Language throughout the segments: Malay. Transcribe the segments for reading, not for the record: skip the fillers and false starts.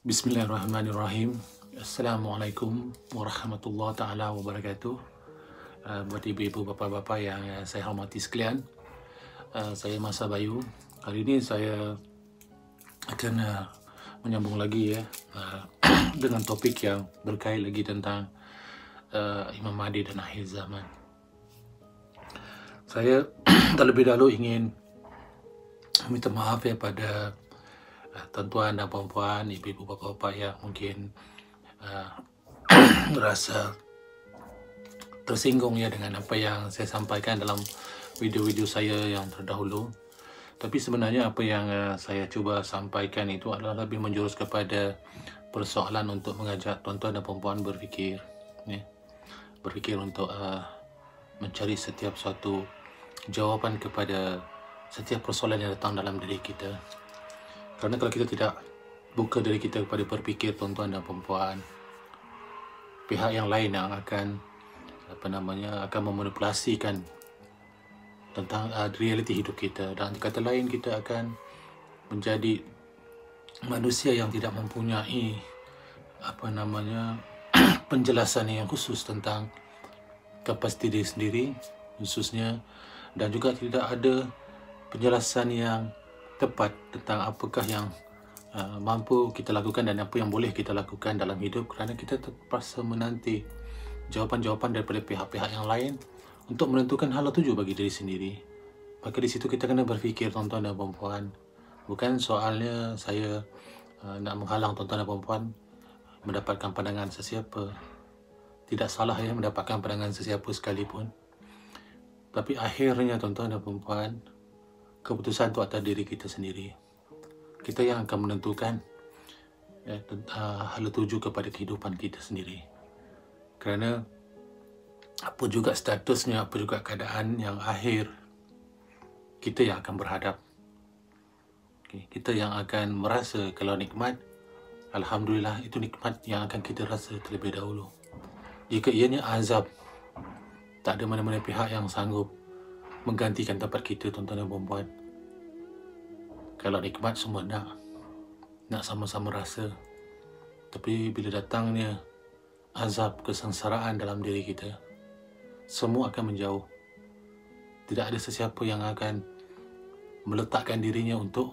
Bismillahirrahmanirrahim. Assalamualaikum warahmatullahi taala wabarakatuh. Buat ibu-ibu, bapa-bapa yang saya hormati sekalian, saya Masa Bayu. Kali ini saya akan menyambung lagi dengan topik yang berkait lagi tentang Imam Mahdi dan akhir zaman. Saya terlebih dahulu ingin minta maaf pada tuan-tuan dan puan-puan, ibu-ibu, bapa-bapa yang mungkin merasa tersinggung dengan apa yang saya sampaikan dalam video-video saya yang terdahulu. Tapi sebenarnya apa yang saya cuba sampaikan itu adalah lebih menjurus kepada persoalan untuk mengajak tuan-tuan dan puan-puan berfikir, berfikir untuk mencari setiap suatu jawapan kepada setiap persoalan yang datang dalam diri kita. Kerana kalau kita tidak buka diri kita kepada berfikir, tuan-tuan dan puan-puan, pihak yang lain yang akan akan memanipulasikan tentang realiti hidup kita, dan kata lain kita akan menjadi manusia yang tidak mempunyai penjelasan yang khusus tentang kapasiti diri sendiri khususnya, dan juga tidak ada penjelasan yang tepat tentang apakah yang mampu kita lakukan dan apa yang boleh kita lakukan dalam hidup, kerana kita terpaksa menanti jawapan-jawapan daripada pihak-pihak yang lain untuk menentukan hala tuju bagi diri sendiri. Maka di situ kita kena berfikir, tuan-tuan dan puan-puan. Bukan soalnya saya nak menghalang tuan-tuan dan puan-puan mendapatkan pandangan sesiapa. Tidak salah mendapatkan pandangan sesiapa sekalipun. Tapi akhirnya tuan-tuan dan puan-puan, keputusan itu atas diri kita sendiri. Kita yang akan menentukan hala tuju kepada kehidupan kita sendiri. Kerana apa juga statusnya, apa juga keadaan yang akhir, kita yang akan berhadap. Kita yang akan merasa kalau nikmat, alhamdulillah, itu nikmat yang akan kita rasa terlebih dahulu. Jika ianya azab, tak ada mana-mana pihak yang sanggup menggantikan tempat kita, tuan-tuan dan puan-puan. Kalau nikmat semua nak sama-sama rasa. Tapi bila datangnya azab, kesengsaraan dalam diri kita, semua akan menjauh. Tidak ada sesiapa yang akan meletakkan dirinya untuk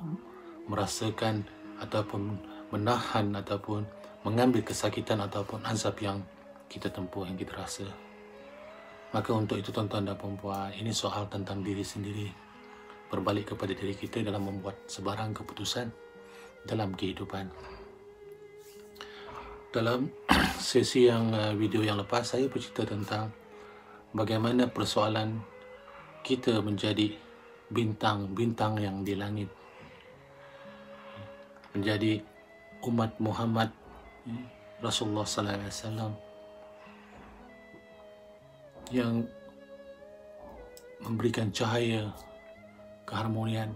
merasakan ataupun menahan ataupun mengambil kesakitan ataupun azab yang kita tempuh, yang kita rasa. Maka untuk itu, tuan-tuan dan puan-puan, ini soal tentang diri sendiri. Berbalik kepada diri kita dalam membuat sebarang keputusan dalam kehidupan. Dalam sesi video yang lepas, saya bercerita tentang bagaimana persoalan kita menjadi bintang-bintang yang di langit, menjadi umat Muhammad Rasulullah sallallahu alaihi wasallam yang memberikan cahaya keharmonian,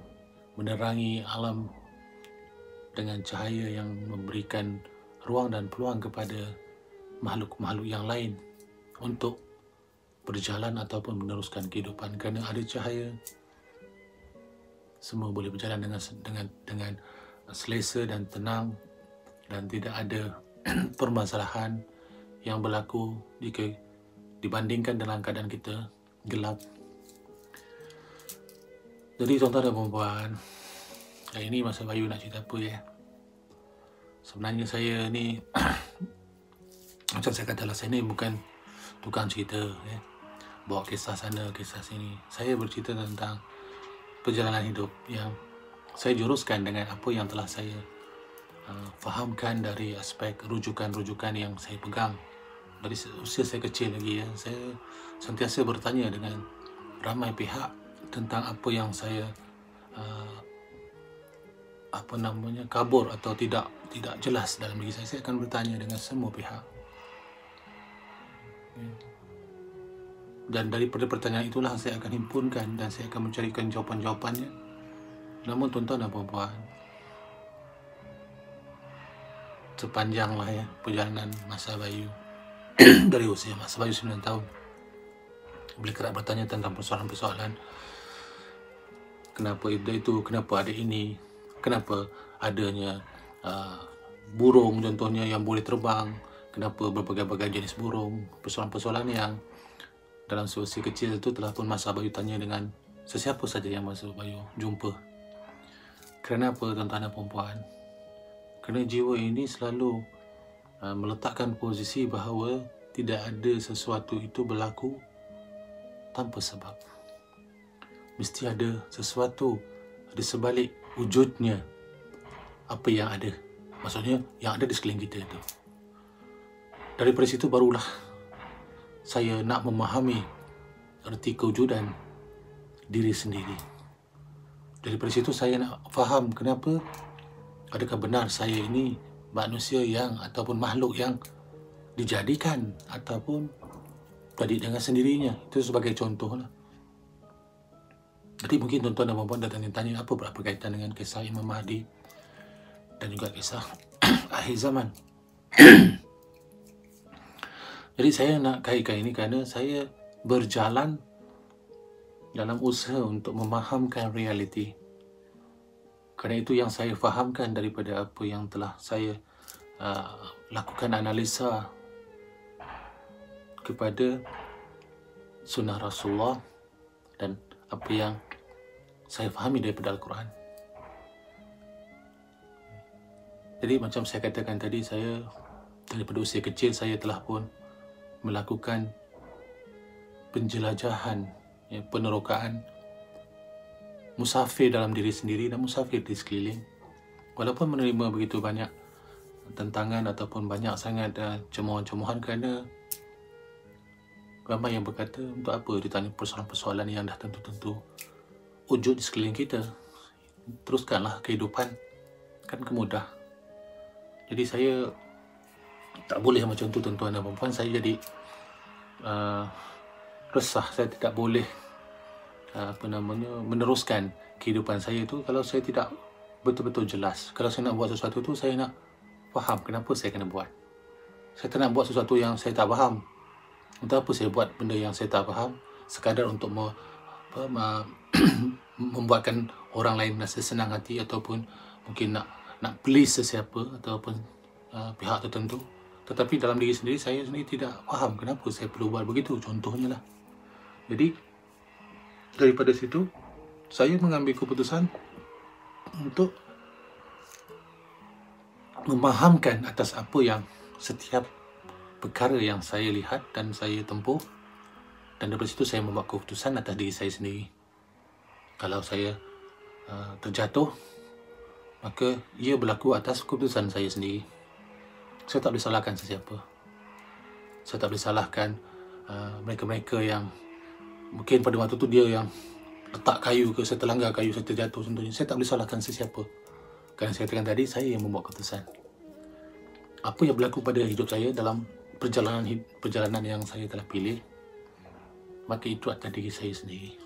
menerangi alam dengan cahaya yang memberikan ruang dan peluang kepada makhluk-makhluk yang lain untuk berjalan ataupun meneruskan kehidupan. Kerana ada cahaya, semua boleh berjalan dengan selesa dan tenang, dan tidak ada permasalahan yang berlaku jika dibandingkan dalam keadaan kita gelap. Jadi tuan-tuan dan puan-puan, hari ini Masa Bayu nak cerita apa Sebenarnya saya ni macam saya katalah, saya ni bukan tukang cerita bawa kisah sana, kisah sini. Saya bercerita tentang perjalanan hidup yang saya juruskan dengan apa yang telah saya fahamkan dari aspek rujukan-rujukan yang saya pegang dari usia saya kecil lagi. Saya sentiasa bertanya dengan ramai pihak tentang apa yang saya kabur atau tidak jelas dalam diri saya. Saya akan bertanya dengan semua pihak, dan daripada pertanyaan itulah saya akan himpunkan dan saya akan mencarikan jawapan-jawapannya. Namun tuan-tuan dan puan-puan, sepanjanglah perjalanan Masa Bayu dari usia Masa Bayu 9 tahun, bila kerap bertanya tentang persoalan-persoalan, kenapa itu, kenapa ada ini, kenapa adanya burung contohnya yang boleh terbang, kenapa berbagai-bagai jenis burung, persoalan-persoalan yang dalam situasi kecil itu telah pun Mas Abayu tanya dengan sesiapa saja yang Mas Abayu jumpa. Kerana apa, tuan-tuan dan puan-puan? Kerana jiwa ini selalu meletakkan posisi bahawa tidak ada sesuatu itu berlaku tanpa sebab. Mesti ada sesuatu di sebalik wujudnya apa yang ada. Maksudnya yang ada di sekeliling kita itu. Daripada situ barulah saya nak memahami erti kewujudan diri sendiri. Daripada situ saya nak faham kenapa, adakah benar saya ini manusia yang ataupun makhluk yang dijadikan ataupun jadi dengan sendirinya. Itu sebagai contoh lah. Jadi mungkin tuan-tuan dan puan-puan dah tanya-tanya apa berkaitan dengan kisah Imam Mahdi dan juga kisah akhir zaman. Jadi saya nak kaitkan ini kerana saya berjalan dalam usaha untuk memahamkan realiti. Kerana itu yang saya fahamkan daripada apa yang telah saya lakukan analisa kepada sunnah Rasulullah dan apa yang saya fahami daripada Al-Quran. Jadi macam saya katakan tadi, saya daripada usia kecil saya telah pun melakukan penjelajahan, penerokaan musafir dalam diri sendiri dan musafir di sekeliling. Walaupun menerima begitu banyak tentangan ataupun banyak sangat cemohan-cemohan kerana ramai yang berkata, untuk apa ditanya persoalan-persoalan yang dah tentu-tentu wujud di sekeliling kita, teruskanlah kehidupan, kan kemudah. Jadi saya tak boleh macam tu tuan-tuan dan puan-puan. Saya jadi resah. Saya tidak boleh meneruskan kehidupan saya itu kalau saya tidak betul-betul jelas. Kalau saya nak buat sesuatu tu, saya nak faham kenapa saya kena buat. Saya tak nak buat sesuatu yang saya tak faham. Untuk apa saya buat benda yang saya tak faham sekadar untuk membuatkan orang lain rasa senang hati ataupun mungkin nak please sesiapa ataupun pihak tertentu. Tetapi dalam diri sendiri, saya sendiri tidak faham kenapa saya perlu buat begitu, contohnya lah. Jadi daripada situ saya mengambil keputusan untuk memahamkan atas apa yang setiap perkara yang saya lihat dan saya tempuh, dan daripada situ saya membuat keputusan atas diri saya sendiri. Kalau saya terjatuh, maka ia berlaku atas keputusan saya sendiri. Saya tak boleh salahkan sesiapa. Saya tak boleh salahkan mereka-mereka yang mungkin pada waktu tu dia yang letak kayu ke, saya terlanggar kayu, saya terjatuh contohnya. Saya tak boleh salahkan sesiapa. Kerana saya katakan tadi, saya yang membuat keputusan. Apa yang berlaku pada hidup saya dalam perjalanan yang saya telah pilih, maka itu atas diri saya sendiri.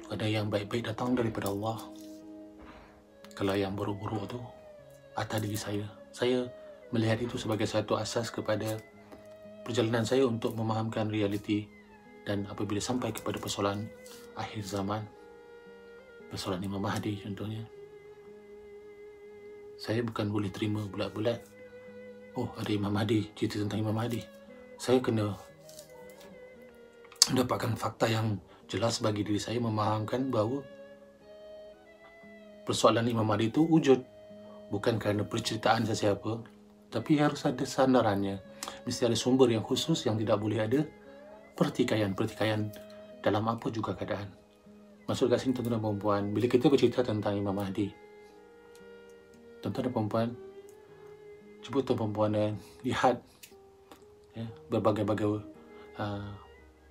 Ada yang baik-baik datang daripada Allah. Kalau yang buruk-buruk tu atas diri saya. Saya melihat itu sebagai satu asas kepada perjalanan saya untuk memahamkan realiti. Dan apabila sampai kepada persoalan akhir zaman, persoalan Imam Mahdi contohnya, saya bukan boleh terima bulat-bulat, oh ada Imam Mahdi, cerita tentang Imam Mahdi. Saya kena mendapatkan fakta yang jelas bagi diri saya, memahamkan bahawa persoalan Imam Mahdi itu wujud, bukan kerana perceritaan sesiapa, tapi harus ada sandarannya. Mesti ada sumber yang khusus yang tidak boleh ada pertikaian dalam apa juga keadaan. Maksud kat sini tuan-tuan dan puan-puan, bila kita bercerita tentang Imam Mahdi, tuan-tuan dan puan-puan, cuba tuan-tuan dan puan lihat berbagai-bagai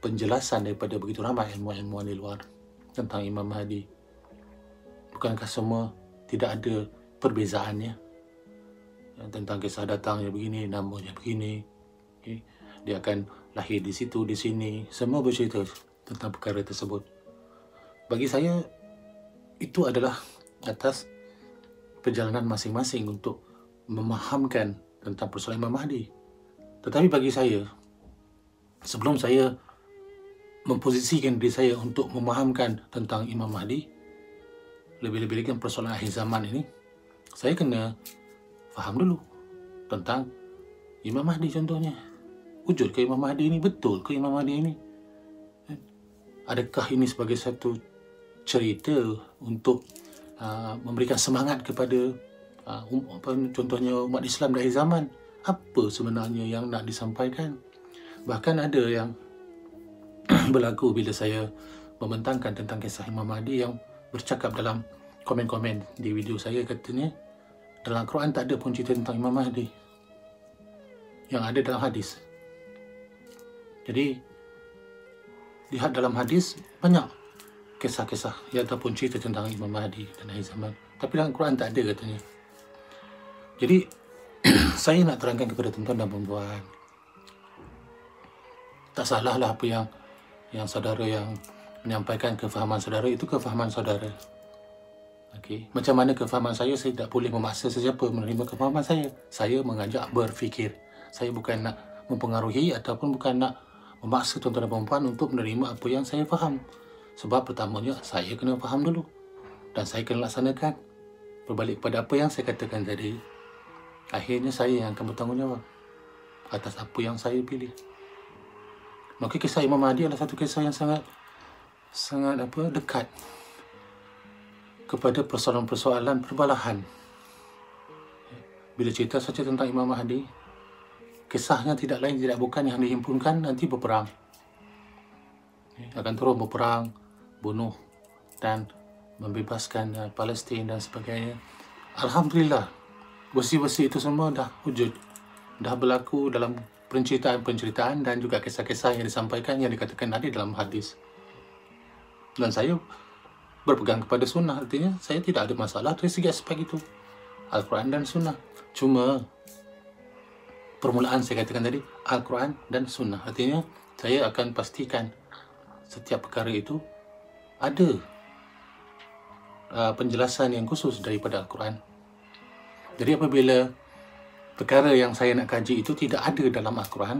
penjelasan daripada begitu ramai ilmuwan-ilmuwan di luar tentang Imam Mahdi. Bukankah semua tidak ada perbezaannya? Tentang kisah datangnya begini, namanya begini, dia akan lahir di situ, di sini, semua bercerita tentang perkara tersebut. Bagi saya, itu adalah atas perjalanan masing-masing untuk memahamkan tentang persoalan Imam Mahdi. Tetapi bagi saya, sebelum saya memposisikan diri saya untuk memahamkan tentang Imam Mahdi, lebih-lebih lagi persoalan akhir zaman ini, saya kena faham dulu tentang Imam Mahdi contohnya. Wujud ke Imam Mahdi ini? Betul ke Imam Mahdi ini? Adakah ini sebagai satu cerita untuk memberikan semangat kepada contohnya umat Islam dari zaman? Apa sebenarnya yang nak disampaikan? Bahkan ada yang berlaku bila saya membentangkan tentang kisah Imam Mahdi, yang bercakap dalam komen-komen di video saya, katanya dalam Al-Quran tak ada pun cerita tentang Imam Mahdi, yang ada dalam hadis. Jadi lihat dalam hadis banyak kisah-kisah ataupun cerita tentang Imam Mahdi dan akhir zaman, tapi dalam Al-Quran tak ada katanya. Jadi saya nak terangkan kepada tuan-tuan dan puan-puan, tak salahlah apa yang saudara yang menyampaikan kefahaman saudara, itu kefahaman saudara. Okey, macam mana kefahaman saya tak boleh memaksa sesiapa menerima kefahaman saya. Saya mengajak berfikir. Saya bukan nak mempengaruhi ataupun bukan nak memaksa tuan-tuan dan puan-puan untuk menerima apa yang saya faham. Sebab pertamanya saya kena faham dulu dan saya kena laksanakan berbalik kepada apa yang saya katakan tadi. Akhirnya saya yang akan bertanggungjawab atas apa yang saya pilih. Maka kisah Imam Mahdi adalah satu kisah yang sangat dekat kepada persoalan-persoalan perbalahan. Bila cerita saja tentang Imam Mahdi, kisahnya tidak lain tidak bukan yang dihimpunkan nanti berperang. Akan terus berperang, bunuh dan membebaskan Palestin dan sebagainya. Alhamdulillah, besi-besi itu semua dah wujud, dah berlaku dalam penceritaan dan juga kisah-kisah yang disampaikan, yang dikatakan ada dalam hadis. Dan saya berpegang kepada sunnah, artinya saya tidak ada masalah dari segi aspek itu, Al-Quran dan sunnah. Cuma permulaan saya katakan tadi Al-Quran dan sunnah, artinya saya akan pastikan setiap perkara itu ada penjelasan yang khusus daripada Al-Quran. Jadi apabila perkara yang saya nak kaji itu tidak ada dalam Al-Quran,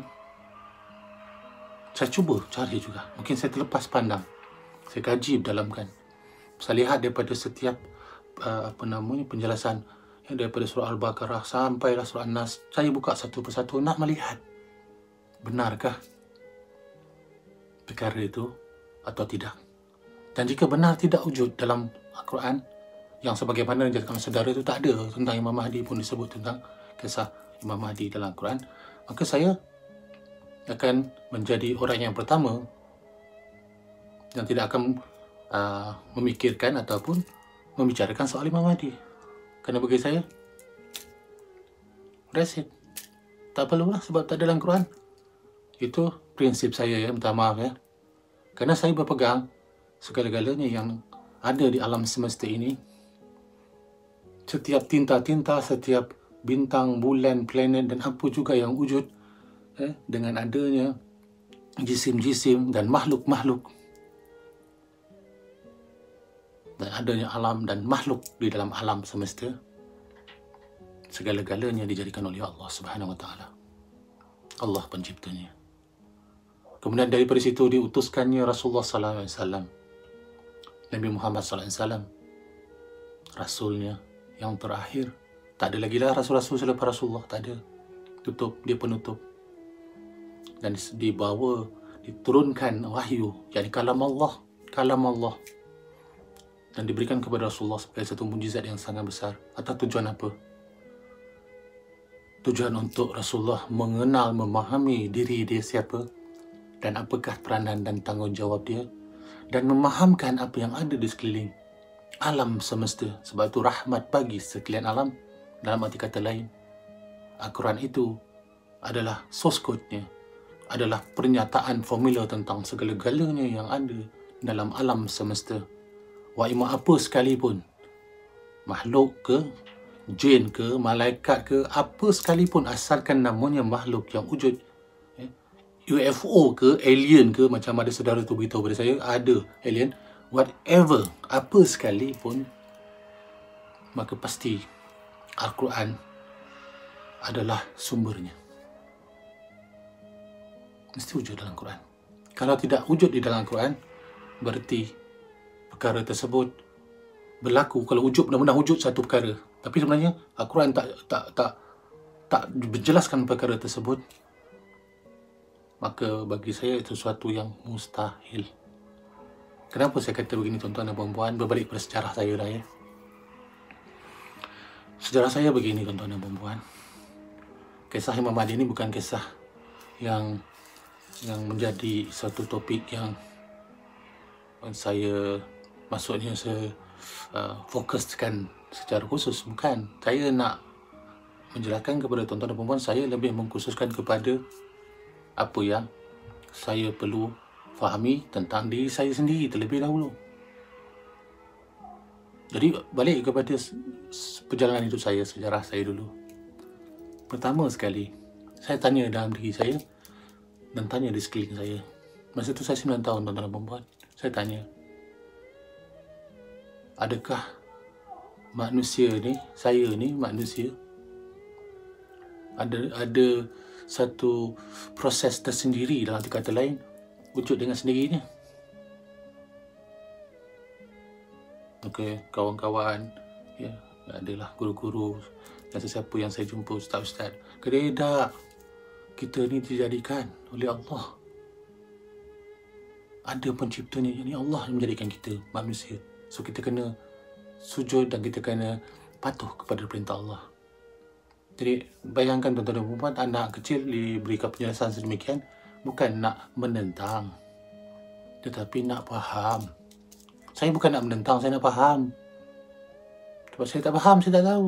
saya cuba cari juga. Mungkin saya terlepas pandang, saya kaji berdalamkan. Saya lihat daripada setiap penjelasan, daripada surah Al-Baqarah sampailah surah An-Nas. Saya buka satu persatu nak melihat benarkah perkara itu atau tidak. Dan jika benar tidak wujud dalam Al-Quran, yang sebagaimana yang dikatakan saudara itu tak ada tentang Imam Mahdi pun disebut tentang kisah Imam Mahdi dalam Al-Quran, maka saya akan menjadi orang yang pertama yang tidak akan memikirkan ataupun membicarakan soal Imam Mahdi. Kerana bagi saya, that's it. Tak perlulah sebab tak ada dalam Quran. Itu prinsip saya, ya, minta maaf ya. Kerana saya berpegang segala-galanya yang ada di alam semesta ini, setiap tinta-tinta, setiap bintang, bulan, planet dan apa juga yang wujud, dengan adanya jisim-jisim dan makhluk-makhluk, dan adanya alam dan makhluk di dalam alam semesta, segala-galanya dijadikan oleh Allah Subhanahu Wa Taala. Allah penciptanya. Kemudian daripada situ diutuskannya Rasulullah Sallallahu Alaihi Wasallam, Nabi Muhammad Sallallahu Alaihi Wasallam, Rasulnya yang terakhir. Tak ada lagi lah Rasul-Rasul selepas Rasulullah, tak ada. Tutup, dia penutup. Dan diturunkan wahyu, yakni kalam Allah, dan diberikan kepada Rasulullah sebagai satu mujizat yang sangat besar. Atas tujuan apa? Tujuan untuk Rasulullah mengenal, memahami diri dia siapa dan apakah peranan dan tanggungjawab dia, dan memahamkan apa yang ada di sekeliling alam semesta. Sebab itu rahmat bagi sekalian alam. Dalam arti kata lain, Al-Quran itu adalah source code-nya, adalah pernyataan formula tentang segala-galanya yang ada dalam alam semesta. Waimah apa sekalipun, makhluk ke, jin ke, malaikat ke, apa sekalipun, asalkan namanya makhluk yang wujud, UFO ke, alien ke, macam ada saudara tu beritahu pada saya, ada alien, whatever, apa sekalipun, maka pasti Al-Quran adalah sumbernya. Mesti wujud dalam Quran. Kalau tidak wujud di dalam Quran, berarti perkara tersebut berlaku. Kalau wujud, benar-benar wujud satu perkara, Tapi sebenarnya Al-Quran tak menjelaskan perkara tersebut. Maka bagi saya itu sesuatu yang mustahil. Kenapa saya kata begini tuan-tuan dan puan-puan? Berbalik pada sejarah saya dah ya. Sejarah saya begini tuan-tuan dan puan-puan. Kisah Imam Mahdi ini bukan kisah yang menjadi satu topik yang saya fokuskan secara khusus. Bukan. Saya nak menjelaskan kepada tuan-tuan dan puan-puan, saya lebih mengkhususkan kepada apa yang saya perlu fahami tentang diri saya sendiri terlebih dahulu. Jadi balik kepada perjalanan hidup saya, sejarah saya dulu. Pertama sekali, saya tanya dalam diri saya dan tanya di sekeliling saya. Masa itu saya 9 tahun tuan-tuan dan puan-puan. Saya tanya, adakah manusia ni, saya ni manusia, ada satu proses tersendiri, dalam kata lain, wujud dengan sendirinya. Okey, kawan-kawan, ya, adalah guru-guru dan sesiapa yang saya jumpa, ustaz-ustaz, kata kita ni dijadikan oleh Allah. Ada penciptanya, yakni Allah yang menjadikan kita manusia. So kita kena sujud dan kita kena patuh kepada perintah Allah. Jadi bayangkan tuan-tuan dan puan-puan, anak kecil diberikan penjelasan sedemikian, bukan nak menentang, tetapi nak faham. Saya bukan nak menentang, saya nak faham. Sebab saya tak faham, saya tak tahu.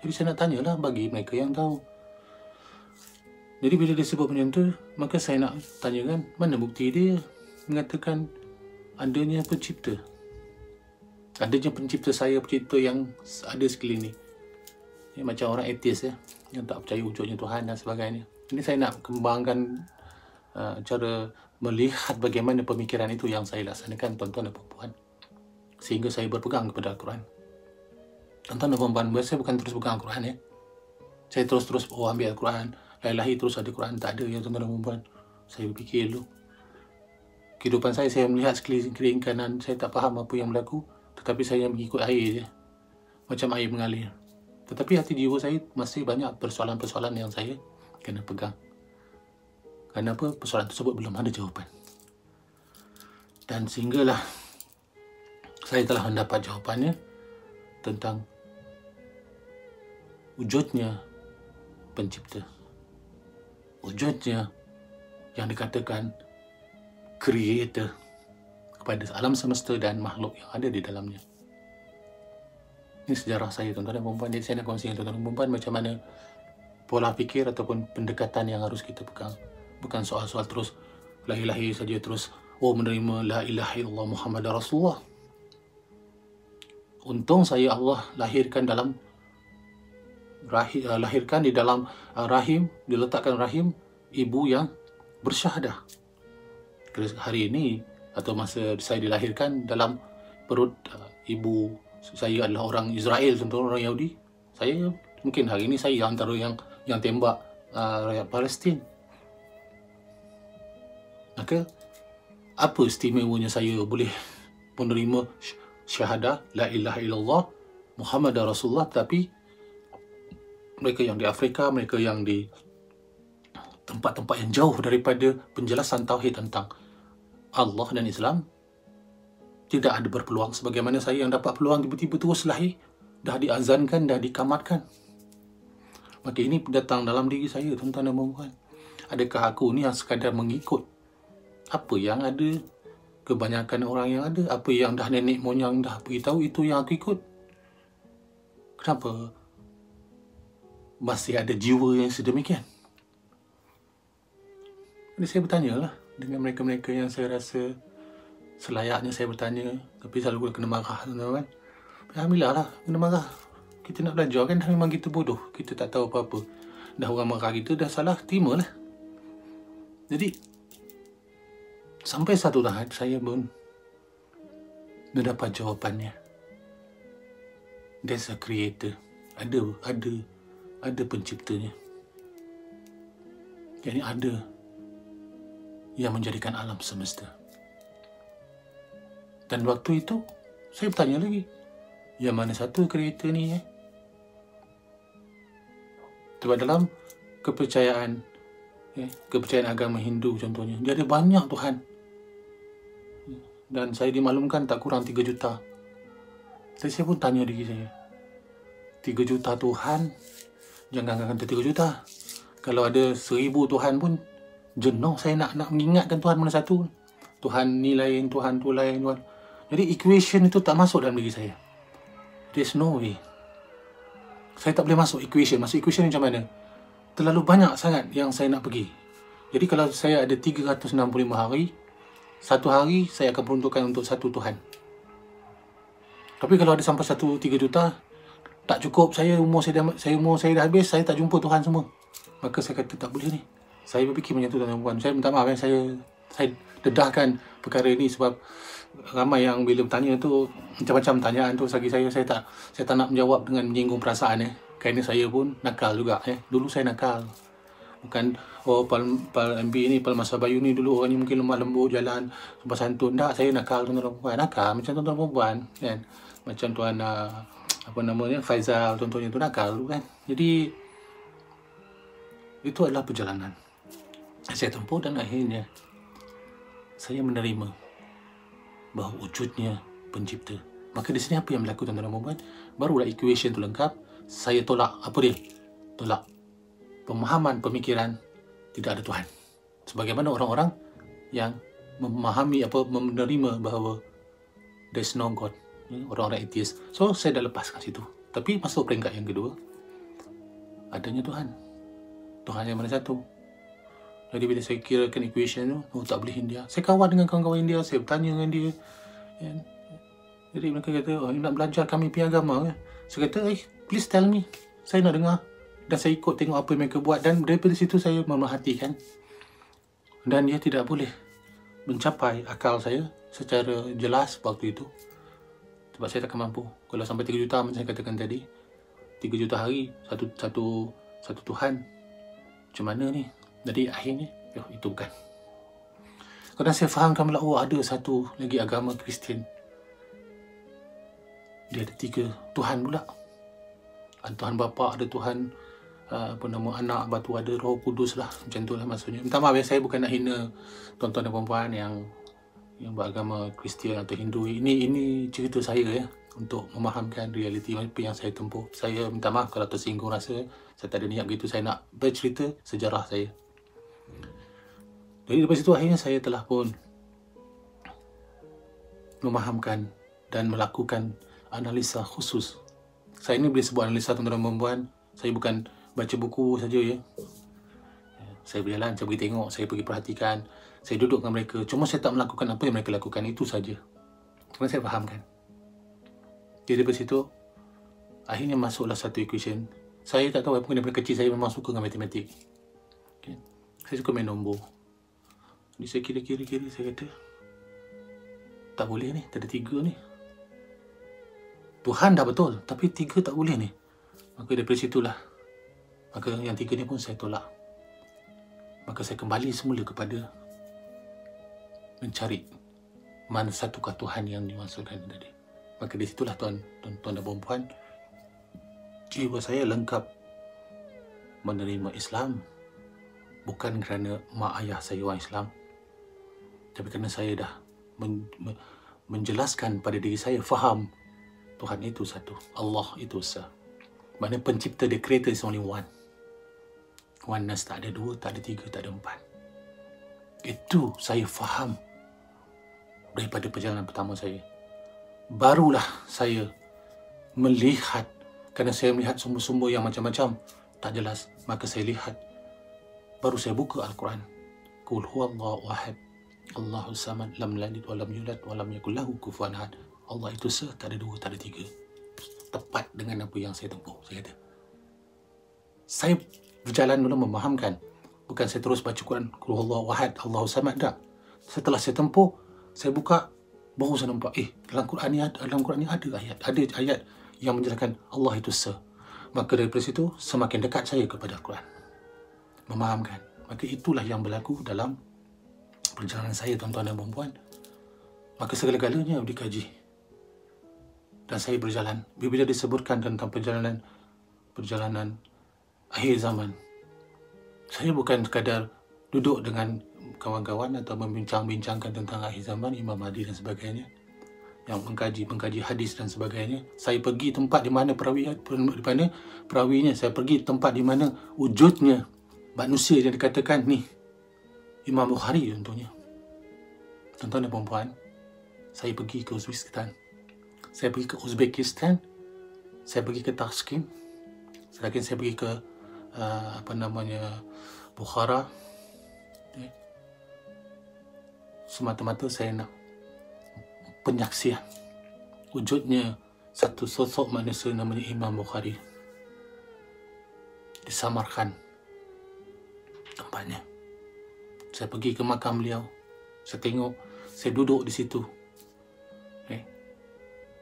Jadi saya nak tanyalah bagi mereka yang tahu. Jadi bila dia sebut macam tu, maka saya nak tanyakan, mana bukti dia mengatakan adanya pencipta? Adanya pencipta saya, pencipta yang ada sekeliling ni. Ya, macam orang atheist ya, yang tak percaya wujudnya Tuhan dan sebagainya. Ini saya nak kembangkan cara melihat bagaimana pemikiran itu yang saya laksanakan tuan-tuan dan puan-puan, sehingga saya berpegang kepada Al-Quran. Tuan-tuan dan puan-puan, saya bukan terus pegang Al-Quran ya. Saya terus ambil Al-Quran, lahir terus ada Quran, tak ada ya tuan-tuan dan puan-puan. Saya berfikir dulu. Kehidupan saya melihat sekeliling kanan, saya tak faham apa yang berlaku, tetapi saya mengikut air je, macam air mengalir. Tetapi hati jiwa saya masih banyak persoalan-persoalan yang saya kena pegang. Kenapa? Persoalan tersebut belum ada jawapan. Dan sehinggalah saya telah mendapat jawapannya tentang wujudnya pencipta. Wujudnya yang dikatakan creator kepada alam semesta dan makhluk yang ada di dalamnya. Ini sejarah saya tuan-tuan dan puan-puan. Jadi saya nak kongsi dengan tuan-tuan dan puan-puan macam mana pola fikir ataupun pendekatan yang harus kita pegang. Bukan soal-soal terus lahir-lahir saja terus menerima la ilaha illallah Muhammad Rasulullah. Untung saya Allah lahirkan di dalam rahim, diletakkan rahim ibu yang bersyahadah. Hari ini atau masa saya dilahirkan dalam perut ibu saya adalah orang Israel, contoh orang Yahudi. Saya mungkin hari ini saya antara yang tembak rakyat Palestin. Maka apa istimewanya saya boleh menerima syahadah la ilaha illallah Muhammad Rasulullah, tapi mereka yang di Afrika, mereka yang di tempat-tempat yang jauh daripada penjelasan tauhid tentang Allah dan Islam tidak ada berpeluang sebagaimana saya yang dapat peluang tiba-tiba terus lahir, dah diazankan, dah dikamatkan. Maka ini datang dalam diri saya tuan-tuan dan puan-puan. Adakah aku ni yang sekadar mengikut apa yang ada, kebanyakan orang yang ada, apa yang dah nenek moyang dah beritahu, itu yang aku ikut? Kenapa masih ada jiwa yang sedemikian? Jadi saya bertanyalah dengan mereka-mereka yang saya rasa selayaknya saya bertanya, tapi selalu kena marah tuan-tuan. Alhamdulillah lah, kena marah. Kita nak belajar kan, memang kita bodoh, kita tak tahu apa-apa. Dah orang marah kita, dah salah, terimalah. Jadi sampai satu tahap saya pun mendapat jawapannya. There's a creator. Ada penciptanya. Jadi ada yang menjadikan alam semesta. Dan waktu itu saya bertanya lagi, yang mana satu creator ni Sebab dalam kepercayaan agama Hindu contohnya, dia ada banyak Tuhan. Dan saya dimaklumkan tak kurang 3 juta. Jadi saya pun tanya diri saya, 3 juta Tuhan, jangan kata 3 juta. Kalau ada 1000 Tuhan pun jenuh saya nak mengingatkan Tuhan mana satu. Tuhan ni lain, Tuhan tu lain, Tuhan. Jadi equation itu tak masuk dalam diri saya. There's no way. Saya tak boleh masuk equation. Masuk equation macam mana? Terlalu banyak sangat yang saya nak pergi. Jadi kalau saya ada 365 hari, satu hari saya akan peruntukkan untuk satu Tuhan. Tapi kalau ada sampai 3 juta, tak cukup. Umur saya dah habis, saya tak jumpa Tuhan semua. Maka saya kata tak boleh ni. Saya berfikir macam tu, tuan-tuan. Saya minta maaf saya dedahkan perkara ini sebab ramai yang bila bertanya tu macam-macam tanyaan tu bagi saya tak nak menjawab dengan menyinggung perasaan kerana saya pun nakal juga dulu saya nakal, bukan Pal MB ni, Pal Masa Bayu ni dulu orangnya mungkin lemah lembut, jalan sopan santun. Tak, saya nakal tuan-tuan perempuan, nakal macam tuan-tuan perempuan kan, macam tuan apa namanya Faizal contohnya tu nakal tu kan. Jadi itu adalah perjalanan saya tempuh dan akhirnya saya menerima bahawa wujudnya pencipta. Maka di sini apa yang berlaku tuan-tuan dan puan-puan? Barulah equation tu lengkap. Saya tolak apa dia? Tolak pemahaman pemikiran tidak ada Tuhan. Sebagaimana orang-orang yang memahami menerima bahawa there's no God, orang-orang atheist. So saya dah lepas kat situ. Tapi masuk peringkat yang kedua, adanya Tuhan. Tuhan yang mana satu. Jadi bila saya kirakan equation tu, tak boleh India. Saya kawan dengan kawan-kawan India, saya bertanya dengan dia. Jadi mereka kata, nak belajar kami punya agama. Saya kata, please tell me. Saya nak dengar. Dan saya ikut tengok apa yang mereka buat. Dan daripada situ saya memerhatikan. Dan dia tidak boleh mencapai akal saya secara jelas waktu itu. Sebab saya takkan mampu. Kalau sampai 3 juta macam saya katakan tadi, 3 juta hari, satu Tuhan. Macam mana ni? Jadi akhirnya, itu bukan. Kadang saya fahamkan pula, ada satu lagi agama Kristian. Dia ada 3 Tuhan pula. Ada Tuhan Bapa, ada Tuhan anak, batu, ada Roh Kudus lah. Macam tu lah maksudnya. Minta maaf saya bukan nak hina tuan-tuan dan puan-puan yang beragama Kristian atau Hindu. Ini cerita saya untuk memahamkan realiti apa yang saya tempuh. Saya minta maaf kalau tersinggung rasa. Saya tak ada niat begitu. Saya nak bercerita sejarah saya. Jadi lepas itu akhirnya saya telah pun memahamkan dan melakukan analisa khusus. Saya ini boleh sebut analisa tuan-tuan dan puan-puan. Saya bukan baca buku saja Saya berjalan, saya pergi tengok, saya pergi perhatikan, saya duduk dengan mereka. Cuma saya tak melakukan apa yang mereka lakukan, itu saja. Kerana saya fahamkan. Jadi daripada situ akhirnya masuklah satu equation. Saya tak tahu, mungkin daripada kecil saya memang suka dengan matematik. Saya suka main nombor. Jadi saya kira-kira, saya kata tak boleh ni, tak ada 3 ni. Tuhan dah betul, tapi 3 tak boleh ni. Maka daripada situlah, maka yang 3 ni pun saya tolak. Maka saya kembali semula kepada mencari mana satukah Tuhan yang dimaksudkan tadi. Maka di situlah tuan-tuan dan puan-puan, jiwa saya lengkap menerima Islam. Bukan kerana mak ayah saya orang Islam, tapi kerana saya dah menjelaskan pada diri saya, faham Tuhan itu satu, Allah itu esa. Maknanya pencipta, the creator is only one. Oneness, tak ada 2, tak ada 3, tak ada 4. Itu saya faham daripada perjalanan pertama saya. Barulah saya melihat, kerana saya melihat sumber-sumber yang macam-macam tak jelas, maka saya lihat. Baru saya buka Al-Quran. Qul huwallahu ahad, Allahus samad, lam yalid wa lam yulad wa lam yakul lahu kufuwan ahad. Allah itu esa, tak ada 2, tak ada 3. Tepat dengan apa yang saya tempuh, saya kata. Saya berjalan dulu memahamkan. Bukan saya terus baca Quran, Qul huwallahu ahad, Allahus samad, tak. Setelah saya tempuh, saya buka, baru saya nampak, dalam Quran ni ada ayat yang menjelaskan Allah itu esa. Maka daripada situ, semakin dekat saya kepada Al-Quran. Memahamkan. Maka itulah yang berlaku dalam perjalanan saya, tuan-tuan dan puan-puan. Maka segala-galanya dikaji. Dan saya berjalan. Bila disebutkan tentang perjalanan akhir zaman. Saya bukan sekadar duduk dengan kawan-kawan atau membincang-bincangkan tentang akhir zaman, Imam Mahdi dan sebagainya, yang mengkaji hadis dan sebagainya. Saya pergi tempat di mana perawinya, saya pergi tempat di mana wujudnya manusia yang dikatakan ni Imam Bukhari contohnya. Tuan-tuan dan puan-puan, saya pergi ke Uzbekistan, saya pergi ke saya pergi ke Tashkent, saya pergi ke Bukhara. Semata-mata saya nak penyaksian wujudnya satu sosok manusia namanya Imam Bukhari di Samarkand tempatnya. Saya pergi ke makam beliau, saya tengok, saya duduk di situ.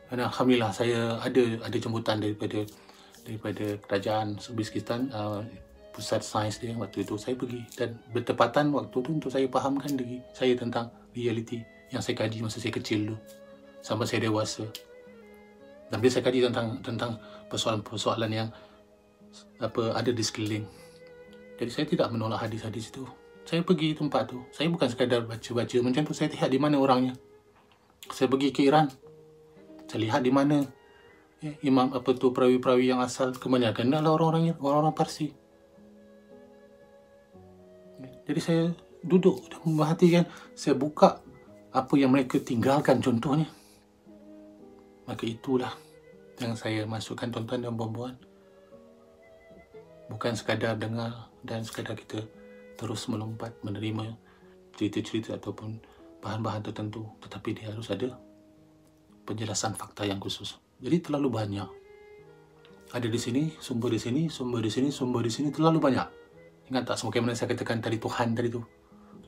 Dan alhamdulillah saya ada jemputan daripada kerajaan Uzbekistan, pusat sains dia waktu itu. Saya pergi dan bertepatan waktu tu untuk saya fahamkan diri saya tentang realiti yang saya kaji masa saya kecil dulu sampai saya dewasa. Dan bila saya kaji tentang persoalan-persoalan yang ada di sekeliling. Jadi saya tidak menolak hadis-hadis itu. Saya pergi tempat tu. Saya bukan sekadar baca-baca macam tu. Saya lihat di mana orangnya. Saya pergi ke Iran. Saya lihat di mana imam perawi-perawi yang asal kebanyakan adalah orang-orang Parsi. Jadi saya duduk dan memperhatikan, saya buka apa yang mereka tinggalkan contohnya. Maka itulah yang saya masukkan, tuan-tuan dan puan-puan. Bukan sekadar dengar dan sekadar kita terus melompat menerima cerita-cerita ataupun bahan-bahan tertentu, tetapi dia harus ada penjelasan fakta yang khusus. Jadi terlalu banyak. Ada di sini, sumber di sini, sumber di sini, sumber di sini, terlalu banyak. Ingat tak sebagaimana saya katakan tadi, Tuhan tadi tu,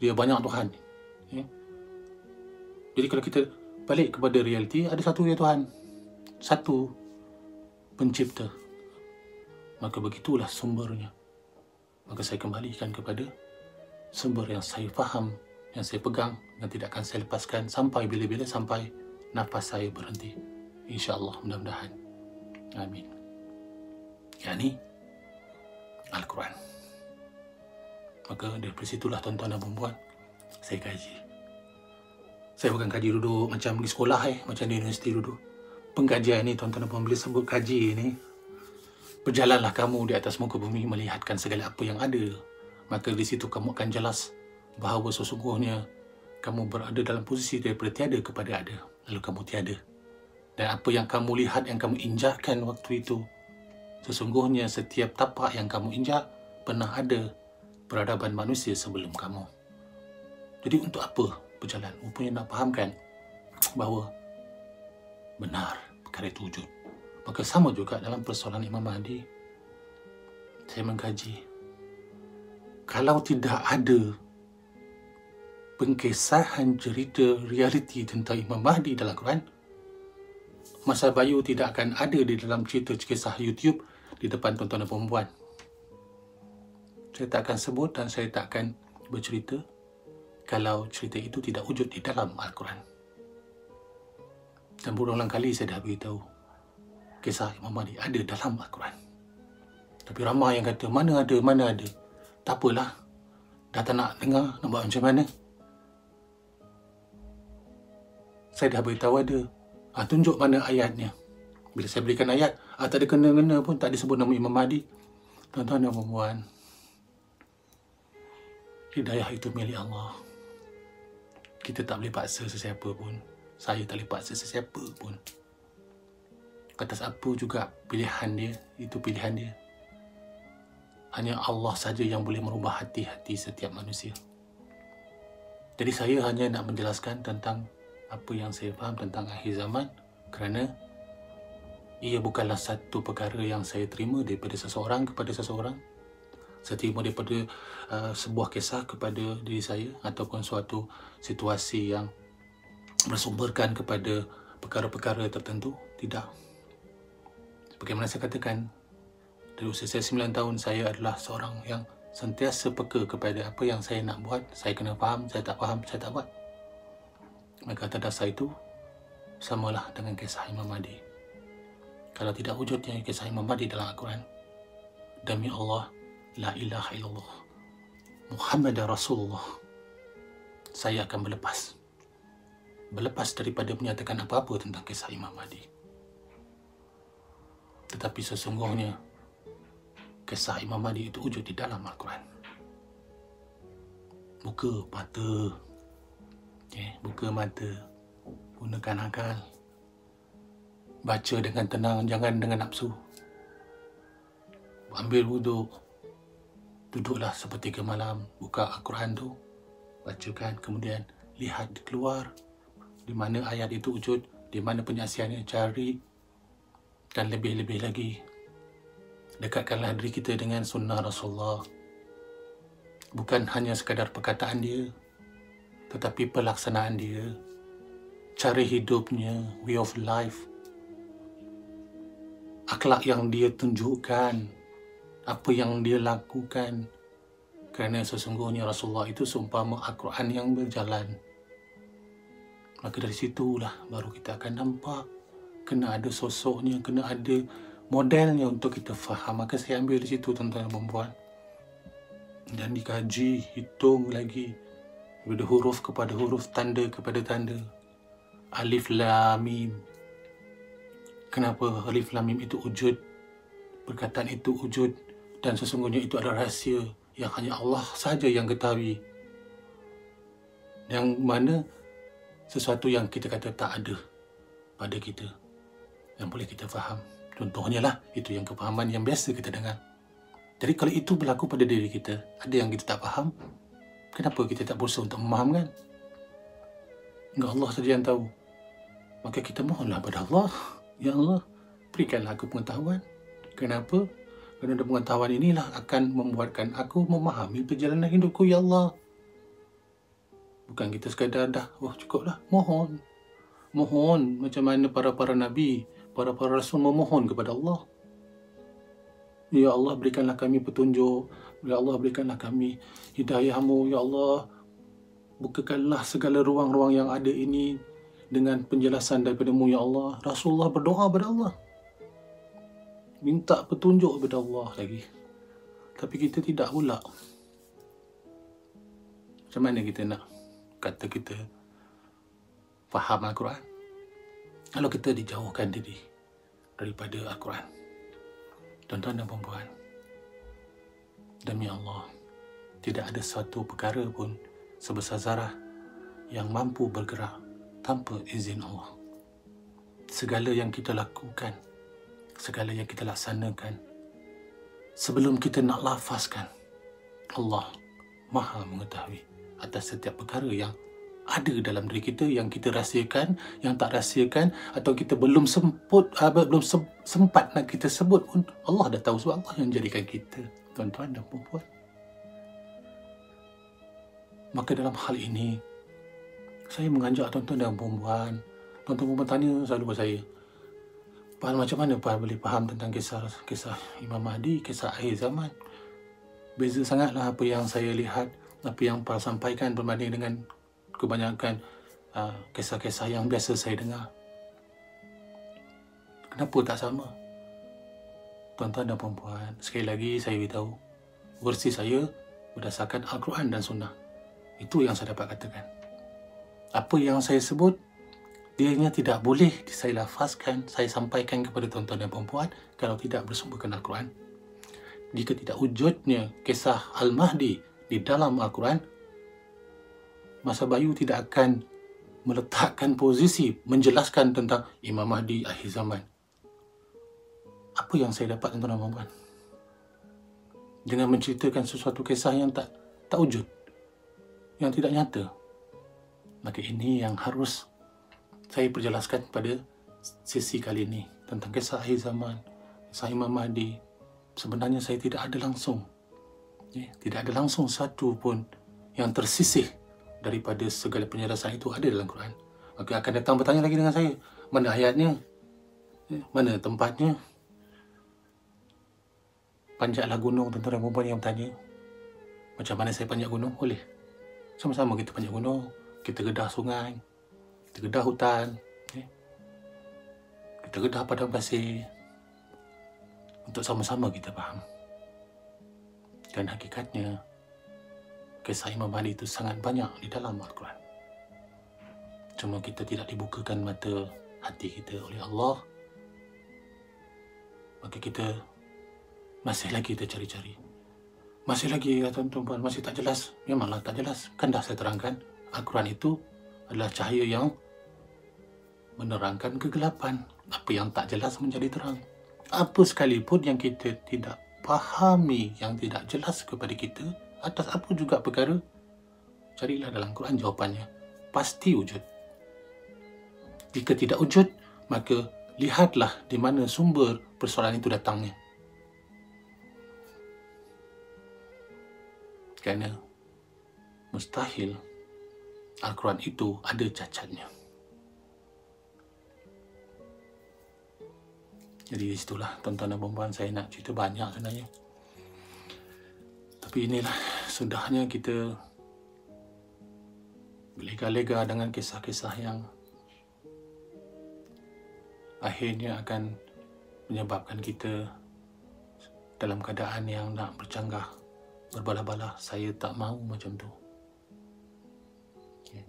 dia banyak Tuhan. Jadi kalau kita balik kepada realiti, ada satu ya Tuhan, satu pencipta. Maka begitulah sumbernya. Maka saya kembalikan kepada sumber yang saya faham, yang saya pegang, dan tidak akan saya lepaskan sampai bila-bila, sampai nafas saya berhenti. InsyaAllah, mudah-mudahan. Amin. Yani Al-Quran. Maka dari situlah tuan-tuan dan perempuan, saya kaji. Saya bukan kaji duduk macam di sekolah, macam di universiti duduk. Pengkajian ini, tuan-tuan dan perempuan, bila sebut kaji ini, berjalanlah kamu di atas muka bumi melihatkan segala apa yang ada. Maka di situ kamu akan jelas bahawa sesungguhnya kamu berada dalam posisi daripada tiada kepada ada. Lalu kamu tiada. Dan apa yang kamu lihat, yang kamu injakkan waktu itu, sesungguhnya setiap tapak yang kamu injak pernah ada peradaban manusia sebelum kamu. Jadi untuk apa berjalan? Rupanya nak fahamkan bahawa benar perkara itu wujud. Maka sama juga dalam persoalan Imam Mahdi. Saya mengkaji, kalau tidak ada pengkisahan cerita realiti tentang Imam Mahdi dalam Quran, masa Bayu tidak akan ada di dalam cerita kisah YouTube di depan tuan-tuan dan perempuan. Saya tak akan sebut dan saya tak akan bercerita kalau cerita itu tidak wujud di dalam Al-Quran. Dan berulang kali saya dah beritahu, kisah Imam Mahdi ada dalam Al-Quran. Tapi ramai yang kata, mana ada. Tak apalah, dah tak nak dengar, nak buat macam mana? Saya dah beritahu ada. Tunjuk mana ayatnya. Bila saya berikan ayat, tak ada kena-kena pun, tak disebut nama Imam Mahdi. Tuan-tuan dan puan-puan, hidayah itu milik Allah. Kita tak boleh paksa sesiapa pun. Saya tak boleh paksa sesiapa pun. Atas apa juga pilihan dia, itu pilihan dia. Hanya Allah saja yang boleh merubah hati-hati setiap manusia. Jadi saya hanya nak menjelaskan tentang apa yang saya faham tentang akhir zaman, kerana ia bukanlah satu perkara yang saya terima daripada seseorang kepada seseorang. Saya terima daripada sebuah kisah kepada diri saya ataupun suatu situasi yang bersumberkan kepada perkara-perkara tertentu. Tidak. Bagaimana saya katakan, dari usia saya 9 tahun, saya adalah seorang yang sentiasa peka kepada apa yang saya nak buat. Saya kena faham, saya tak faham, saya tak buat. Maka atas dasar itu, samalah dengan kisah Imam Mahdi. Kalau tidak wujudnya kisah Imam Mahdi dalam Al-Quran, demi Allah, la ilaha illallah, Muhammad Rasulullah, saya akan berlepas daripada menyatakan apa-apa tentang kisah Imam Mahdi. Tetapi sesungguhnya kisah Imam Mahdi itu wujud di dalam Al-Quran. Buka mata, gunakan akal, baca dengan tenang, jangan dengan nafsu. Ambil wuduk, duduklah sepertiga malam, buka Al-Quran tu, bacakan, kemudian lihat keluar di mana ayat itu wujud, di mana penyaksiannya, cari, dan lebih-lebih lagi dekatkanlah diri kita dengan sunnah Rasulullah. Bukan hanya sekadar perkataan dia, tetapi pelaksanaan dia, cara hidupnya, way of life, akhlak yang dia tunjukkan, apa yang dia lakukan. Kerana sesungguhnya Rasulullah itu seumpama Al-Quran yang berjalan. Maka dari situlah baru kita akan nampak, kena ada sosoknya, kena ada modelnya untuk kita faham. Maka saya ambil di situ, tuan-tuan dan puan-puan, dan dikaji, hitung lagi dari huruf kepada huruf, tanda kepada tanda. Alif Lam Mim. Kenapa Alif Lam Mim itu wujud? Perkataan itu wujud, dan sesungguhnya itu adalah rahsia yang hanya Allah sahaja yang ketahui. Yang mana sesuatu yang kita kata tak ada pada kita, yang boleh kita faham. Contohnya lah, itu yang kefahaman yang biasa kita dengar. Jadi kalau itu berlaku pada diri kita, ada yang kita tak faham, kenapa kita tak berusaha untuk memahamkan? Enggak, Allah saja yang tahu. Maka kita mohonlah pada Allah, ya Allah, berikanlah aku pengetahuan. Kenapa? Kerana pengetahuan inilah akan membuatkan aku memahami perjalanan hidupku, ya Allah. Bukan kita sekadar dah, oh cukuplah, mohon. Mohon macam mana para Nabi, para Rasul memohon kepada Allah. Ya Allah, berikanlah kami petunjuk. Ya Allah, berikanlah kami hidayah-Mu. Ya Allah, bukakanlah segala ruang-ruang yang ada ini dengan penjelasan daripada-Mu, ya Allah. Rasulullah berdoa kepada Allah, minta petunjuk kepada Allah lagi. Tapi kita tidak pula. Macam mana kita nak kata kita faham Al-Quran kalau kita dijauhkan diri daripada Al-Quran? Tuan-tuan dan puan-puan, demi Allah, tidak ada satu perkara pun sebesar zarah yang mampu bergerak tanpa izin Allah. Segala yang kita lakukan, segala yang kita laksanakan, sebelum kita nak lafazkan, Allah Maha mengetahui atas setiap perkara yang ada dalam diri kita, yang kita rahsiakan, yang tak rahsiakan, atau kita belum sempat nak kita sebut pun, Allah dah tahu, sebab Allah yang jadikan kita, tuan-tuan dan puan-puan. Maka dalam hal ini, saya mengajak tuan-tuan dan puan-puan. Tuan-tuan dan puan-puan tanya selalu kepada saya, Pak, macam mana Pak boleh faham tentang kisah Imam Mahdi, kisah akhir zaman? Beza sangatlah apa yang saya lihat, apa yang Pak sampaikan berbanding dengan kebanyakan kisah-kisah yang biasa saya dengar. Kenapa tak sama? Tuan-tuan dan puan-puan, sekali lagi saya beritahu, versi saya berdasarkan Al-Quran dan Sunnah. Itu yang saya dapat katakan. Apa yang saya sebut, dianya tidak boleh saya lafazkan, saya sampaikan kepada tuan-tuan dan puan-puan kalau tidak bersumberkan Al-Quran. Jika tidak wujudnya kisah Al-Mahdi di dalam Al-Quran, Masa Bayu tidak akan meletakkan posisi menjelaskan tentang Imam Mahdi akhir zaman. Apa yang saya dapat, tuan-tuan dan puan-puan? Dengan menceritakan sesuatu kisah yang tak wujud, yang tidak nyata. Maka ini yang harus saya perjelaskan pada sesi kali ini tentang kisah akhir zaman, kisah Imam Mahdi. Sebenarnya saya tidak ada langsung, tidak ada langsung satu pun yang tersisih daripada segala penjelasan itu ada dalam Quran. Maka akan datang bertanya lagi dengan saya, mana ayatnya, mana tempatnya? Panjatlah gunung, tuan-tuan dan puan-puan yang bertanya. Macam mana saya panjat gunung? Boleh. Sama-sama kita panjat gunung, kita gedah sungai, kita gedah hutan, kita gedah padang pasir, untuk sama-sama kita faham. Dan hakikatnya, kisah Imam Mahdi itu sangat banyak di dalam Al-Quran. Cuma kita tidak dibukakan mata hati kita oleh Allah, maka kita masih lagi kita cari-cari. Masih lagi, tuan-tuan, masih tak jelas. Memanglah tak jelas. Kan dah saya terangkan, Al-Quran itu adalah cahaya yang menerangkan kegelapan. Apa yang tak jelas menjadi terang. Apa sekalipun yang kita tidak fahami, yang tidak jelas kepada kita, atas apa juga perkara, carilah dalam Quran jawapannya. Pasti wujud. Jika tidak wujud, maka lihatlah di mana sumber persoalan itu datangnya. Kerana mustahil Al-Quran itu ada cacatnya. Jadi di situlah, tuan-tuan dan puan-puan, saya nak cerita banyak sebenarnya. Tapi inilah sudahnya kita berlega-lega dengan kisah-kisah yang akhirnya akan menyebabkan kita dalam keadaan yang nak bercanggah, berbalah-balah. Saya tak mahu macam tu.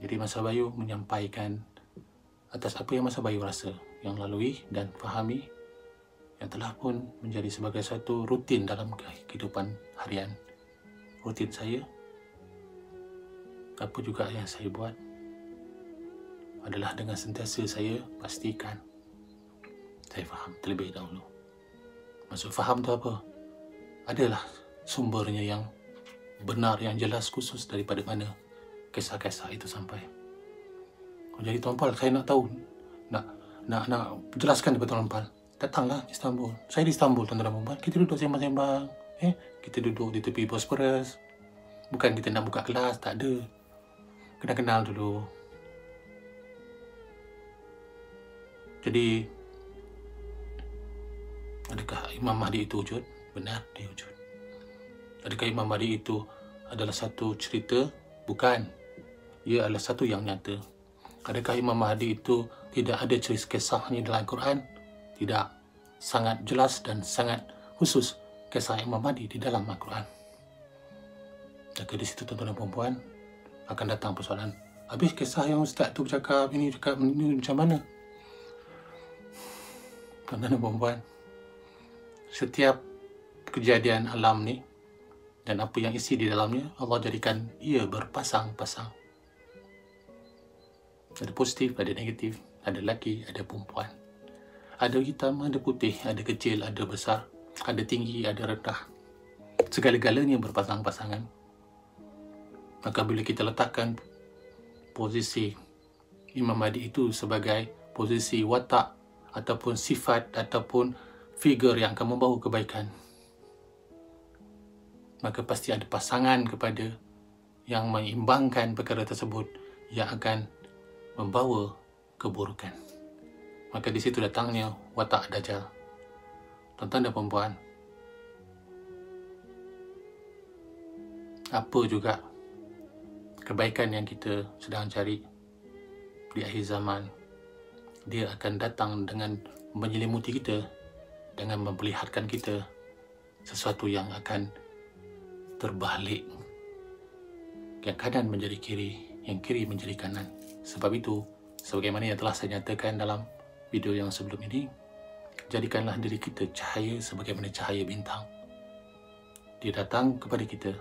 Jadi Masa Bayu menyampaikan atas apa yang Masa Bayu rasa, yang lalui dan fahami, yang telah pun menjadi sebagai satu rutin dalam kehidupan harian. Rutin saya, apa juga yang saya buat adalah dengan sentiasa saya pastikan saya faham terlebih dahulu. Maksud faham tu apa? Adalah sumbernya yang benar, yang jelas, khusus daripada mana kisah-kisah itu sampai. Jadi Tuan Pal, saya nak tahu, nak jelaskan daripada Tuan Pal. Datanglah Istanbul. Saya di Istanbul, tuan-tuan dan puan. Kita duduk sembang-sembang. Kita duduk di tepi Bosporus. Bukan kita nak buka kelas, tak ada. Kenal-kenal dulu. Jadi, adakah Imam Mahdi itu wujud? Benar, dia wujud. Adakah Imam Mahdi itu adalah satu cerita? Bukan. Ia adalah satu yang nyata. Adakah Imam Mahdi itu tidak ada cerita kisahnya dalam Al-Quran? Tidak. Sangat jelas dan sangat khusus kisah Imam Mahdi di dalam Al-Quran. Maka di situ, tuan-tuan dan puan-puan, akan datang persoalan. Habis kisah yang Ustaz tu cakap ini macam mana? Tuan-tuan dan puan-puan, setiap kejadian alam ni dan apa yang isi di dalamnya, Allah jadikan ia berpasang-pasang. Ada positif, ada negatif, ada lelaki, ada perempuan. Ada hitam, ada putih, ada kecil, ada besar, ada tinggi, ada rendah. Segala-galanya berpasang-pasangan. Maka bila kita letakkan posisi Imam Mahdi itu sebagai posisi watak ataupun sifat ataupun figur yang akan membawa kebaikan, maka pasti ada pasangan kepada yang mengimbangkan perkara tersebut yang akan membawa keburukan. Maka di situ datangnya watak Dajjal. Tuan-tuan dan puan-puan, apa juga kebaikan yang kita sedang cari di akhir zaman, dia akan datang dengan menyelimuti kita, dengan memperlihatkan kita sesuatu yang akan terbalik. Yang kanan menjadi kiri, yang kiri menjadi kanan. Sebab itu, sebagaimana yang telah saya nyatakan dalam video yang sebelum ini, jadikanlah diri kita cahaya sebagaimana cahaya bintang. Dia datang kepada kita.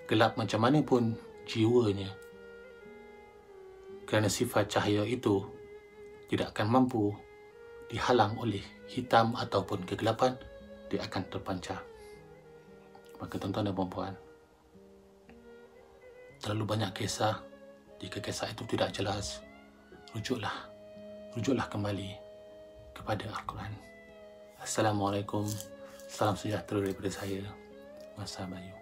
Gelap macam mana pun jiwanya, kerana sifat cahaya itu tidak akan mampu dihalang oleh hitam ataupun kegelapan, dia akan terpancar. Maka tuan-tuan dan puan-puan, terlalu banyak kisah. Jika kisah itu tidak jelas, rujuklah kembali kepada Al-Quran. Assalamualaikum. Salam sejahtera daripada saya, Masa Bayu.